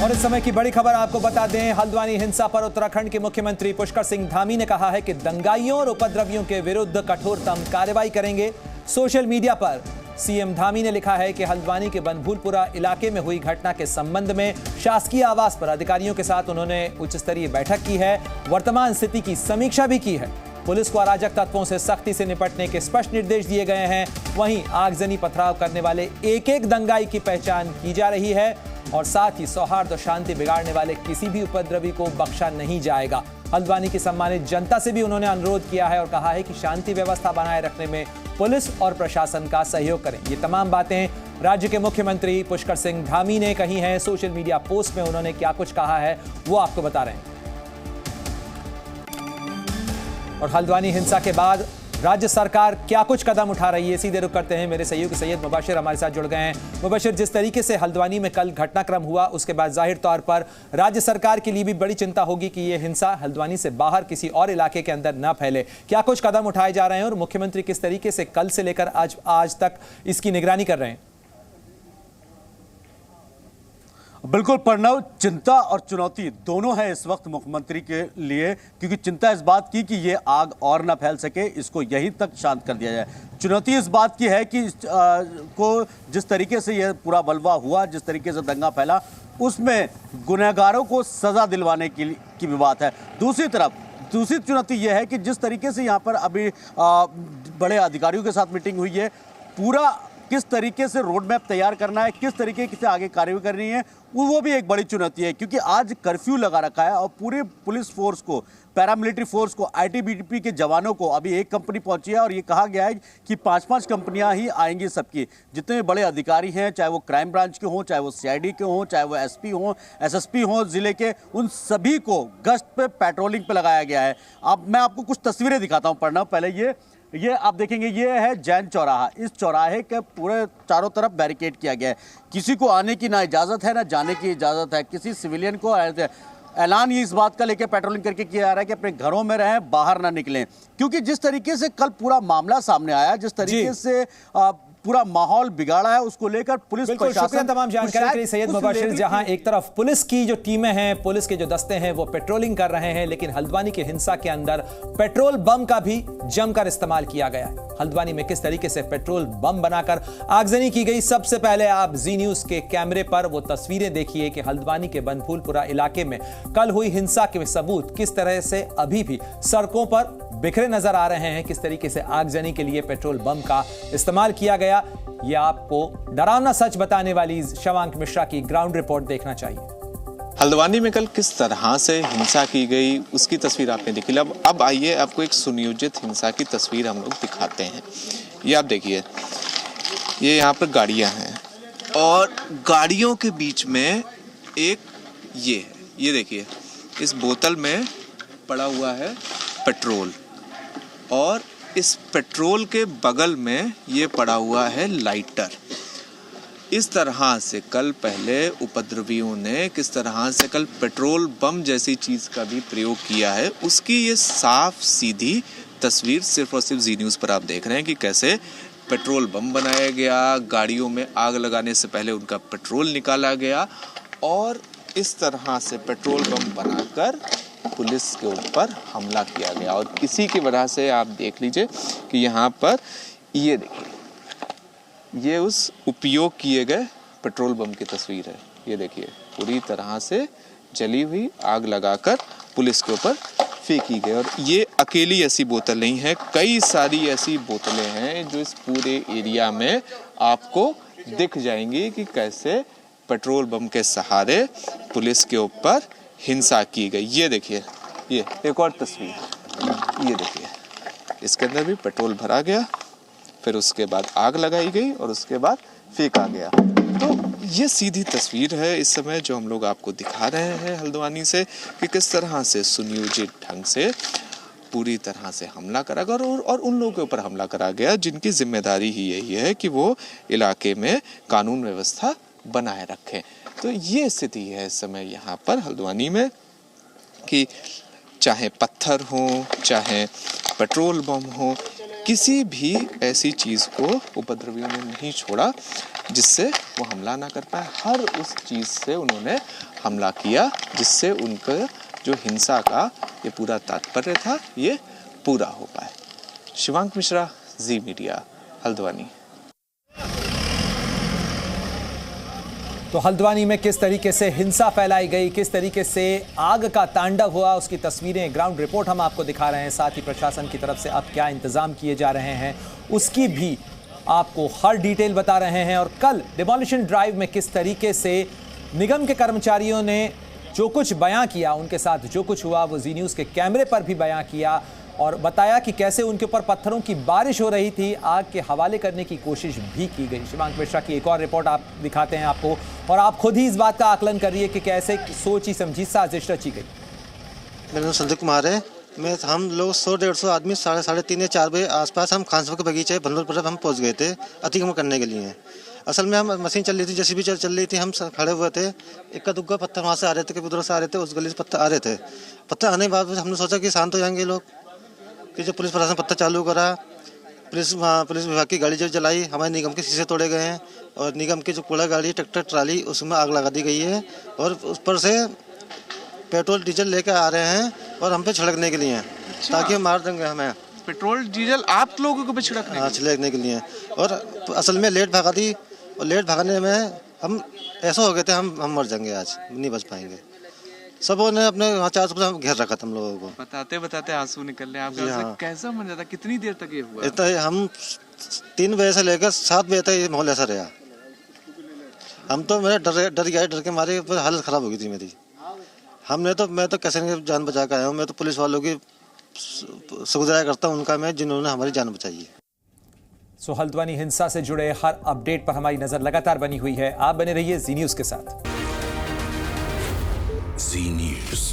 और इस समय की बड़ी खबर आपको बता दें, हल्द्वानी हिंसा पर उत्तराखंड के मुख्यमंत्री पुष्कर सिंह धामी ने कहा है कि दंगाइयों और उपद्रवियों के विरुद्ध कठोरतम कार्रवाई करेंगे। सोशल मीडिया पर सीएम धामी ने लिखा है कि हल्द्वानी के बनभूलपुरा इलाके में हुई घटना के संबंध में शासकीय आवास पर अधिकारियों के साथ उन्होंने उच्च स्तरीय बैठक की है, वर्तमान स्थिति की समीक्षा भी की है। पुलिस को अराजक तत्वों से सख्ती से निपटने के स्पष्ट निर्देश दिए गए हैं। वहीं आगजनी पथराव करने वाले एक एक दंगाई की पहचान की जा रही है और साथ ही सौहार्द और शांति बिगाड़ने वाले किसी भी उपद्रवी को बख्शा नहीं जाएगा। हल्द्वानी की सम्मानित जनता से भी उन्होंने अनुरोध किया है और कहा है कि शांति व्यवस्था बनाए रखने में पुलिस और प्रशासन का सहयोग करें। ये तमाम बातें राज्य के मुख्यमंत्री पुष्कर सिंह धामी ने कही हैं। सोशल मीडिया पोस्ट में उन्होंने क्या कुछ कहा है वो आपको बता रहे हैं। और हल्द्वानी हिंसा के बाद राज्य सरकार क्या कुछ कदम उठा रही है, सीधे रुख करते हैं। मेरे सहयोगी सैयद मुबाशिर हमारे साथ जुड़ गए हैं। मुबाशिर, जिस तरीके से हल्द्वानी में कल घटनाक्रम हुआ उसके बाद जाहिर तौर पर राज्य सरकार के लिए भी बड़ी चिंता होगी कि ये हिंसा हल्द्वानी से बाहर किसी और इलाके के अंदर न फैले। क्या कुछ कदम उठाए जा रहे हैं और मुख्यमंत्री किस तरीके से कल से लेकर आज तक इसकी निगरानी कर रहे हैं? बिल्कुल प्रणव, चिंता और चुनौती दोनों है इस वक्त मुख्यमंत्री के लिए, क्योंकि चिंता इस बात की कि ये आग और ना फैल सके, इसको यहीं तक शांत कर दिया जाए। चुनौती इस बात की है कि को जिस तरीके से ये पूरा बलवा हुआ, जिस तरीके से दंगा फैला, उसमें गुनहगारों को सजा दिलवाने की भी बात है। दूसरी चुनौती यह है कि जिस तरीके से यहाँ पर अभी बड़े अधिकारियों के साथ मीटिंग हुई है, पूरा किस तरीके से रोड मैप तैयार करना है, किस तरीके से आगे कार्रवाई करनी है, वो भी एक बड़ी चुनौती है। क्योंकि आज कर्फ्यू लगा रखा है और पूरे पुलिस फोर्स को, पैरामिलिट्री फोर्स को, आईटीबीपी के जवानों को अभी एक कंपनी पहुंची है और ये कहा गया है कि 5-5 कंपनियां ही आएंगी सबकी। जितने बड़े अधिकारी हैं, चाहे वो क्राइम ब्रांच के हों, चाहे वो सीआईडी के हों, चाहे वो एसपी हों, एसएसपी हों जिले के, उन सभी को गश्त पे, पेट्रोलिंग पे लगाया गया है। अब मैं आपको कुछ तस्वीरें दिखाता हूँ। पढ़ना पहले ये आप देखेंगे, ये है जैन चौराहा। इस चौराहे के पूरे चारों तरफ बैरिकेड किया गया है। किसी को आने की ना इजाज़त है ना जाने की इजाज़त है। किसी सिविलियन को ऐलान ये इस बात का लेकर पेट्रोलिंग करके किया जा रहा है कि अपने घरों में रहें, बाहर ना निकलें। क्योंकि जिस तरीके से कल पूरा मामला सामने आया, जिस तरीके से पूरा माहौल बिगाड़ा है, उसको लेकर पुलिस प्रशासन तमाम जानकारी के लिए सैयद मुबाशिर। जहां एक तरफ पुलिस की जो टीमें हैं, पुलिस के जो दस्ते हैं, वो पेट्रोलिंग कर रहे हैं, लेकिन हल्द्वानी की हिंसा के अंदर पेट्रोल बम का भी जमकर इस्तेमाल किया गया है। हल्द्वानी में किस तरीके से पेट्रोल बम बनाकर आगजनी की गई, सबसे पहले आप जी न्यूज के कैमरे पर वो तस्वीरें देखिए कि हल्द्वानी के बनभूलपुरा इलाके में कल हुई हिंसा के सबूत किस तरह से अभी भी सड़कों पर बिखरे नजर आ रहे हैं। किस तरीके से आगजनी के लिए पेट्रोल बम का इस्तेमाल किया गया, यह आपको डरावना सच बताने वाली शवांक मिश्रा की ग्राउंड रिपोर्ट देखना चाहिए। हल्द्वानी में कल किस तरह से हिंसा की गई उसकी तस्वीर आपने देखी। अब आइए आपको एक सुनियोजित हिंसा की तस्वीर हम लोग दिखाते हैं। ये आप देखिए, ये यहाँ पर गाड़ियाँ हैं और गाड़ियों के बीच में एक ये देखिए, इस बोतल में पड़ा हुआ है पेट्रोल और इस पेट्रोल के बगल में ये पड़ा हुआ है लाइटर। इस तरह से कल पहले उपद्रवियों ने किस तरह से कल पेट्रोल बम जैसी चीज़ का भी प्रयोग किया है, उसकी ये साफ सीधी तस्वीर सिर्फ और सिर्फ जी न्यूज़ पर आप देख रहे हैं कि कैसे पेट्रोल बम बनाया गया, गाड़ियों में आग लगाने से पहले उनका पेट्रोल निकाला गया और इस तरह से पेट्रोल बम बनाकर पुलिस के ऊपर हमला किया गया। और किसी की वजह से आप देख लीजिए कि यहाँ पर ये देखिए, ये उस उपयोग किए गए पेट्रोल बम की तस्वीर है। ये देखिए, पूरी तरह से जली हुई आग लगाकर पुलिस के ऊपर फेंकी गई। और ये अकेली ऐसी बोतल नहीं है, कई सारी ऐसी बोतलें हैं जो इस पूरे एरिया में आपको दिख जाएंगी कि कैसे पेट्रोल बम के सहारे पुलिस के ऊपर हिंसा की गई। ये देखिए, ये एक और तस्वीर, ये देखिए, इसके अंदर भी पेट्रोल भरा गया, फिर उसके बाद आग लगाई गई और उसके बाद फेंका गया। तो ये सीधी तस्वीर है इस समय जो हम लोग आपको दिखा रहे हैं हल्द्वानी से कि किस तरह से सुनियोजित ढंग से पूरी तरह से हमला करा गया और उन लोगों के ऊपर हमला करा गया जिनकी जिम्मेदारी ही यही है कि वो इलाके में कानून व्यवस्था बनाए रखें। तो ये स्थिति है इस समय यहाँ पर हल्द्वानी में कि चाहे पत्थर हो, चाहे पेट्रोल बम हो, किसी भी ऐसी चीज़ को उपद्रवियों ने नहीं छोड़ा जिससे वो हमला ना कर पाए। हर उस चीज़ से उन्होंने हमला किया जिससे उनका जो हिंसा का ये पूरा तात्पर्य था ये पूरा हो पाए। शिवांक मिश्रा, जी मीडिया, हल्द्वानी। तो हल्द्वानी में किस तरीके से हिंसा फैलाई गई, किस तरीके से आग का तांडव हुआ, उसकी तस्वीरें, ग्राउंड रिपोर्ट हम आपको दिखा रहे हैं। साथ ही प्रशासन की तरफ से अब क्या इंतजाम किए जा रहे हैं उसकी भी आपको हर डिटेल बता रहे हैं। और कल डिमोलिशन ड्राइव में किस तरीके से निगम के कर्मचारियों ने जो कुछ बयां किया, उनके साथ जो कुछ हुआ वो जी न्यूज़ के कैमरे पर भी बयां किया और बताया कि कैसे उनके ऊपर पत्थरों की बारिश हो रही थी, आग के हवाले करने की कोशिश भी की गई। शिवांक मिश्रा की एक और रिपोर्ट आप दिखाते हैं आपको, और आप खुद ही इस बात का आकलन करिए कि कैसे सोची समझी साजिश रची गई। मेरा नाम संजय कुमार है। हम लोग 100-150 आदमी 3:30 या 4 बजे आसपास हम खानसभा के बगीचे भंडोल हम पहुंच गए थे अतिक्रमण करने के लिए। असल में हम मशीन चल रही थी, जेसीबी चल रही थी, हम खड़े हुए थे, इक्का दुक्का पत्थर वहाँ से आ रहे थे, कभी उधर से आ रहे थे, उस गली से पत्थर आ रहे थे। पत्थर आने के बाद हमने सोचा कि शांत हो जाएंगे लोग, कि जो पुलिस प्रशासन पत्थर चालू करा, पुलिस विभाग की गाड़ी जो जलाई, हमारे निगम के शीशे तोड़े गए हैं और निगम की जो कूड़ा गाड़ी, ट्रैक्टर ट्राली, उसमें आग लगा दी गई है और उस पर से पेट्रोल डीजल लेकर आ रहे हैं और हम पे छिड़कने के लिए, ताकि मार देंगे हमें। पेट्रोल डीजल आप लोगों को छिड़कने के लिए। और असल में लेट भागा थी और लेट भागने में हम ऐसा हो गए थे, हम मर जाएंगे, आज नहीं बच पाएंगे। सबों ने अपने वहाँ 400 पर घेर रखा था हम लोगों को। बताते बताते आंसू निकल रहे हैं आपका। कैसा मन जाता, कितनी देर तक ये हुआ? इतना हम 3 बजे से लेकर 7 बजे तक ये माहौल ऐसा रहा। हम तो मेरे डर गया, डर के मारे हालत खराब हो गई थी मेरी। मैं तो कैसे जान बचा कर आया हूँ। मैं तो पुलिस वालों की शुक्रिया करता हूँ उनका, मैं जिन्होंने हमारी जान बचाई है। सो हल्द्वानी हिंसा से जुड़े हर अपडेट पर हमारी नजर लगातार बनी हुई है। आप बने रहिए जी न्यूज़ के साथ। जी न्यूज़।